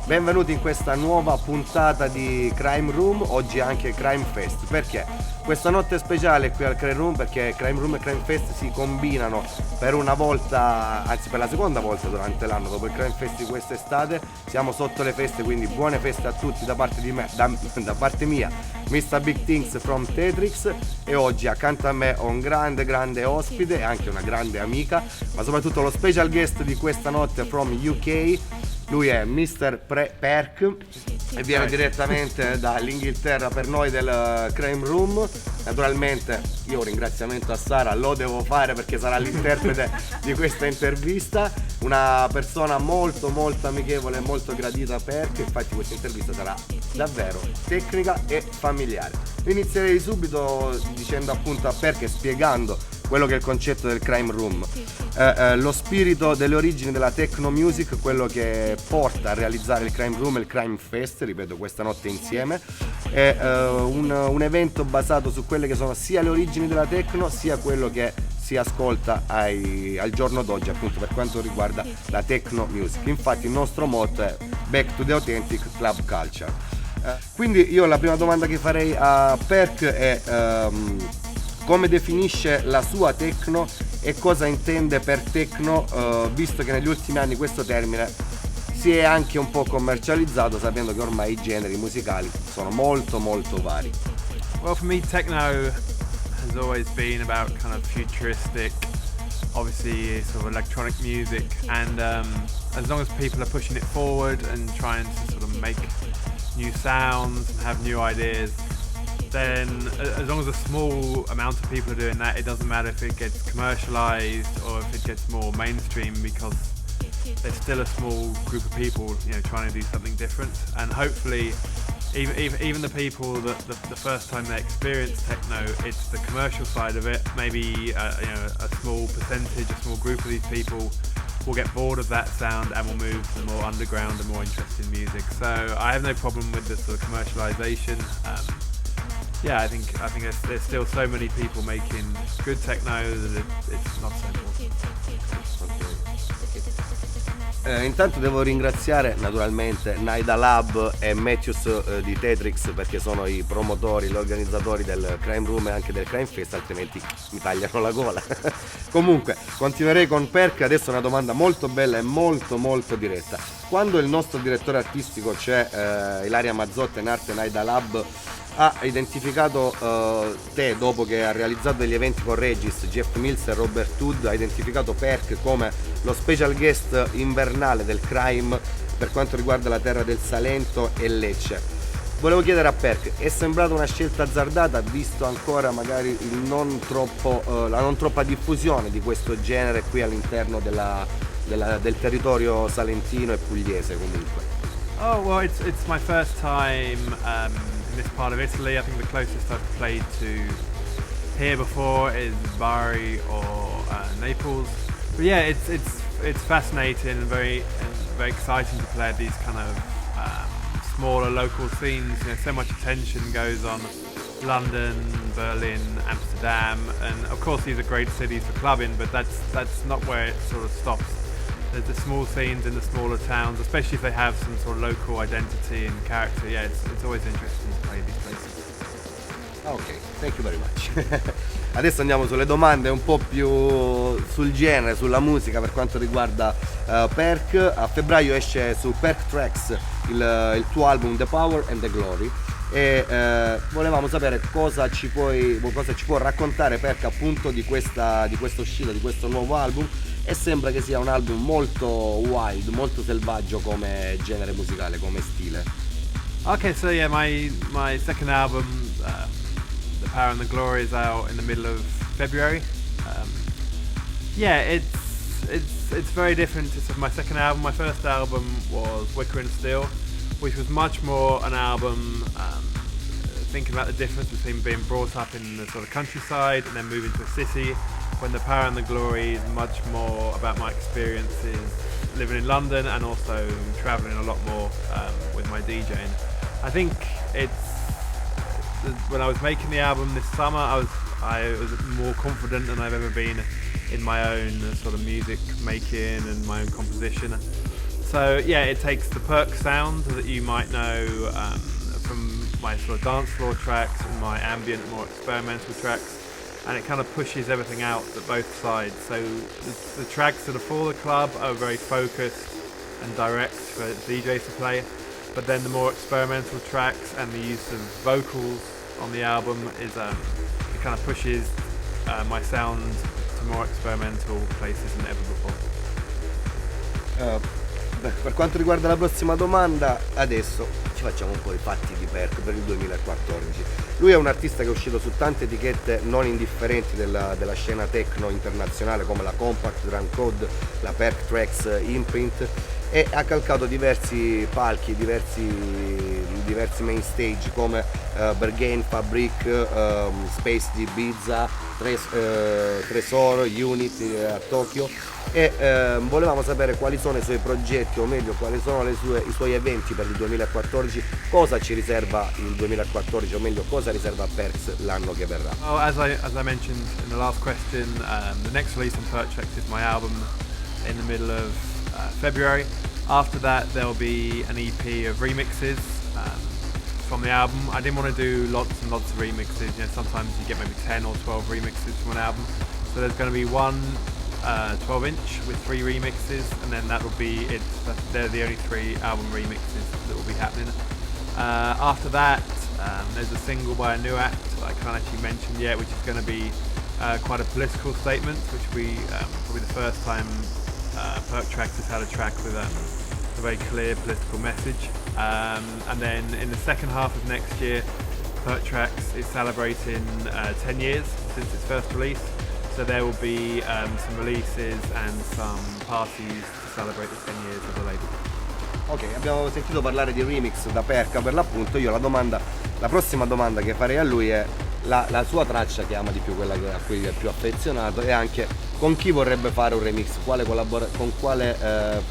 Benvenuti in questa nuova puntata di Crime Room, oggi anche Crime Fest. Perché? Questa notte speciale qui al Crime Room, perché Crime Room e Crime Fest si combinano per una volta, anzi per la seconda volta durante l'anno, dopo il Crime Fest di quest'estate. Siamo sotto le feste, quindi buone feste a tutti da parte di me, da parte mia, Mista Bigtings from Tetrix. E oggi accanto a me ho un grande ospite e anche una grande amica, ma soprattutto lo special guest di questa notte from UK. Lui è Mr. Perc e viene direttamente dall'Inghilterra per noi del Crime Room. Naturalmente io un ringraziamento a Sara lo devo fare perché sarà l'interprete di questa intervista. Una persona molto amichevole e molto gradita a Perc. Infatti questa intervista sarà davvero tecnica e familiare. Inizierei subito dicendo appunto a Perc e spiegando quello che è il concetto del Crime Room. Lo spirito delle origini della techno music, quello che porta a realizzare il Crime Room e il Crime Fest, ripeto, questa notte insieme, è un evento basato su quelle che sono sia le origini della techno sia quello che si ascolta al giorno d'oggi, appunto per quanto riguarda la techno music. Infatti il nostro motto è Back to the Authentic Club Culture. Quindi io la prima domanda che farei a Perc è come definisce la sua techno e cosa intende per techno, visto che negli ultimi anni questo termine si è anche un po' commercializzato, sapendo che ormai i generi musicali sono molto vari. Well, for me, techno has always been about kind of futuristic, obviously sort of electronic music, and as long as people are pushing it forward and trying to sort of make new sounds and have new ideas, then as long as a small amount of people are doing that, it doesn't matter if it gets commercialized or if it gets more mainstream, because there's still a small group of people, you know, trying to do something different. And hopefully even the people that the first time they experience techno, it's the commercial side of it. Maybe a small percentage, a small group of these people will get bored of that sound and will move to the more underground and more interesting music. So I have no problem with the sort of commercialization. Yeah, I think there's still so many people making good techno that it's not so important. Intanto devo ringraziare naturalmente Naida Lab e Matthews di Tetrix, perché sono i promotori, gli organizzatori del Crime Room e anche del Crime Fest, altrimenti mi tagliano la gola. Comunque continuerei con Perc. Adesso una domanda molto bella e molto diretta. Quando il nostro direttore artistico, c'è Ilaria Mazzotta in arte Naida Lab, ha identificato te dopo che ha realizzato degli eventi con Regis, Jeff Mills e Robert Hood, ha identificato Perc come lo special guest invernale del crime per quanto riguarda la terra del Salento e Lecce. Volevo chiedere a Perc, è sembrata una scelta azzardata visto ancora magari la non troppa diffusione di questo genere qui all'interno del territorio salentino e pugliese comunque? Oh well, it's my first time in this part of Italy. I think the closest I've played to here before is Bari or Naples. But yeah, it's fascinating and very exciting to play at these kind of smaller local scenes. You know, so much attention goes on London, Berlin, Amsterdam, and of course these are great cities for clubbing, but that's not where it sort of stops. There's the small scenes in the smaller towns, especially if they have some sort of local identity and character. Yeah, it's always interesting to play these places. Ok, thank you very much. Adesso andiamo sulle domande un po' più sul genere, sulla musica per quanto riguarda Perc. A febbraio esce su Perc Tracks il tuo album The Power and the Glory e volevamo sapere cosa ci può raccontare Perc appunto di questa uscita, di questo nuovo album. E sembra che sia un album molto wild, molto selvaggio come genere musicale, come stile. Okay, so yeah, my second album, The Power and the Glory, is out in the middle of February. Yeah, it's very different to my second album. My first album was Wicker and Steel, which was much more an album thinking about the difference between being brought up in the sort of countryside and then moving to a city, when The Power and the Glory is much more about my experiences living in London and also travelling a lot more with my DJing. I think when I was making the album this summer, I was more confident than I've ever been in my own sort of music making and my own composition. So yeah, it takes the Perc sound that you might know from my sort of dance floor tracks and my ambient, more experimental tracks, and it kind of pushes everything out at both sides. So the tracks that are for the club are very focused and direct for DJs to play, but then the more experimental tracks and the use of vocals on the album is it kind of pushes my sound to more experimental places than ever before. Per quanto riguarda la prossima domanda, adesso ci facciamo un po' i fatti di Perc per il 2014. Lui è un artista che è uscito su tante etichette non indifferenti della scena techno internazionale, come la Compact, Drum Code, la Perc Tracks, Imprint, e ha calcato diversi palchi, diversi main stage come Berghain, Fabric, Space di Ibiza, Tresor, Unity a Tokyo, e volevamo sapere quali sono i suoi progetti, o meglio quali sono i suoi eventi per il 2014, cosa ci riserva il 2014, o meglio cosa riserva a Perc l'anno che verrà. Well, as I mentioned in the last question, the next release on Perc Tracks is my album in the middle of February. After that there'll be an EP of remixes from the album. I didn't want to do lots and lots of remixes, you know, sometimes you get maybe 10 or 12 remixes from an album. So there's going to be one 12-inch with 3 remixes, and then that will be it. They're the only 3 album remixes that will be happening. After that, there's a single by a new act that I can't actually mention yet, which is going to be quite a political statement, which will be probably the first time Perc Tracks has had a track with a very clear political message. And then in the second half of next year, Perc Tracks is celebrating 10 years since its first release. So there will be some releases and some parties to celebrate the 10 years of the label. Ok, abbiamo sentito parlare di remix da Perc per l'appunto. Io la prossima domanda che farei a lui è la sua traccia che ama di più, quella a cui è più affezionato, e anche con chi vorrebbe fare un remix, con quale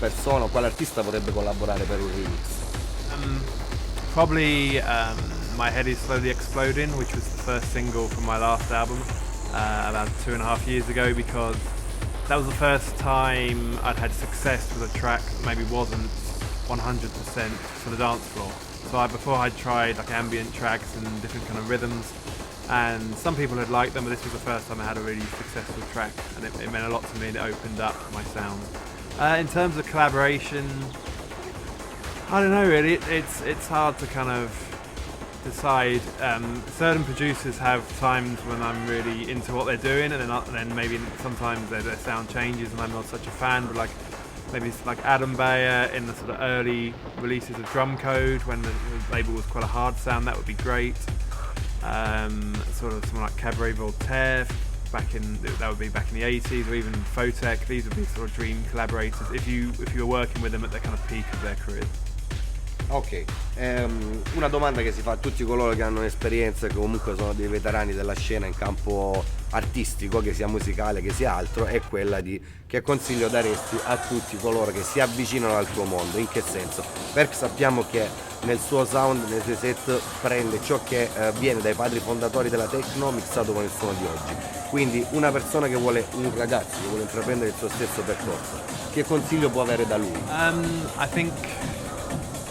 persona o quale artista vorrebbe collaborare per un remix. Probably My Head Is Slowly Exploding, which was the first single from my last album about 2.5 years ago, because that was the first time I'd had success with a track that maybe wasn't 100% for the dance floor. So before I'd tried like ambient tracks and different kind of rhythms, and some people had liked them, but this was the first time I had a really successful track, and it meant a lot to me, and it opened up my sound. In terms of collaboration, I don't know really, it's hard to kind of decide. Certain producers have times when I'm really into what they're doing, and then maybe sometimes their sound changes and I'm not such a fan, but like maybe it's like Adam Bayer in the sort of early releases of Drum Code, when the label was quite a hard sound, that would be great. Sort of someone like Cabaret Voltaire that would be back in the 80s, or even Photech. These would be sort of dream collaborators if you were working with them at the kind of peak of their careers. Ok, una domanda che si fa a tutti coloro che hanno esperienza e che comunque sono dei veterani della scena in campo artistico, che sia musicale che sia altro, è quella di che consiglio daresti a tutti coloro che si avvicinano al tuo mondo. In che senso? Perché sappiamo che nel suo sound, nei suoi set, prende ciò che viene dai padri fondatori della techno mixato con il suono di oggi. Quindi un ragazzo che vuole intraprendere il suo stesso percorso, che consiglio può avere da lui? I think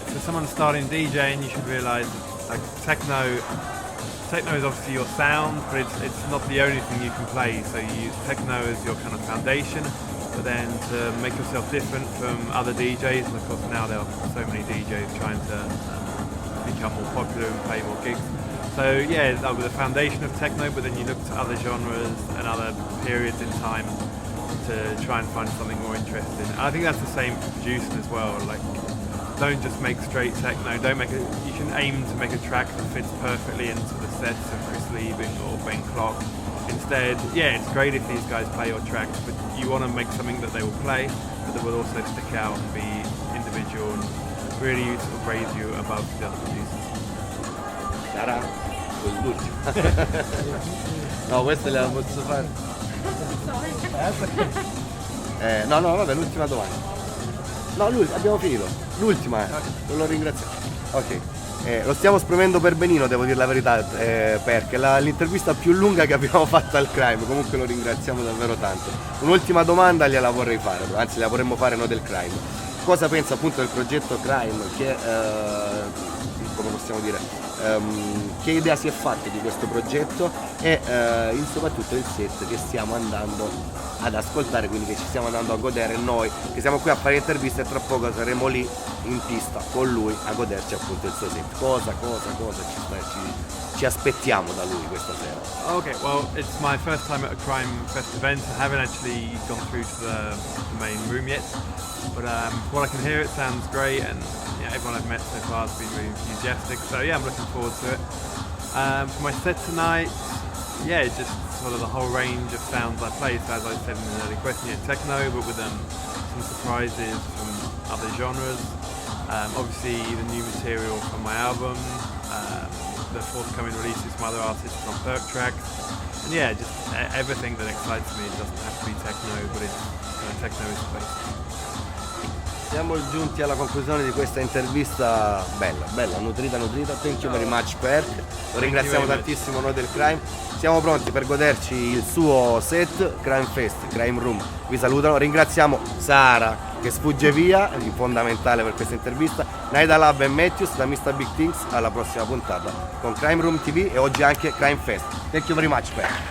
for someone starting DJing, you should realise like techno is obviously your sound, but it's not the only thing you can play. So you use techno as your kind of foundation, but then to make yourself different from other DJs, and of course now there are so many DJs trying to become more popular and play more gigs. So yeah, that was the foundation of techno, but then you look to other genres and other periods in time to try and find something more interesting. And I think that's the same for producing as well. Like, don't just make straight techno. You shouldn't aim to make a track that fits perfectly into the sets of Chris Liebing or Ben Klock. Instead, yeah, it's great if these guys play your tracks, but you want to make something that they will play, but that will also stick out and be individual and really sort of raise you above the other producers. Sara, l'ultima. No, questa la posso fare. No, vabbè, l'ultima domanda. No, abbiamo finito. L'ultima non lo ringraziamo. Ok. Lo stiamo spremendo per benino, devo dire la verità, perché l'intervista più lunga che abbiamo fatto al Crime, comunque lo ringraziamo davvero tanto. Un'ultima domanda gliela vorrei fare, anzi la vorremmo fare noi del Crime. cosa pensa appunto del progetto Crime, che come possiamo dire, che idea si è fatta di questo progetto e soprattutto il set che stiamo andando ad ascoltare, quindi che ci stiamo andando a godere noi, che siamo qui a fare interviste e tra poco saremo lì in pista con lui a goderci appunto il suo set. Cosa ci aspettiamo da lui questa sera? Okay, well, it's my first time at a Crime Fest event. I haven't actually gone through to the main room yet, but from what I can hear, it sounds great, and everyone I've met so far has been really enthusiastic. So yeah, I'm looking forward to it. For my set tonight, just sort of the whole range of sounds I play. So as I said in the early question, techno, but with some surprises from other genres. Obviously, the new material from my album. The forthcoming releases from other artists on Perc tracks, and just everything that excites me. It doesn't have to be techno, but techno is the base. Siamo giunti alla conclusione di questa intervista bella, nutrita. Thank you very much, Perc. Lo ringraziamo tantissimo noi del Crime. Siamo pronti per goderci il suo set Crime Fest, Crime Room. Vi salutano, ringraziamo Sara che sfugge via, è fondamentale per questa intervista. Naida Lab e Matthews da Mista Bigtings, alla prossima puntata con Crime Room TV e oggi anche Crime Fest. Thank you very much, Perc.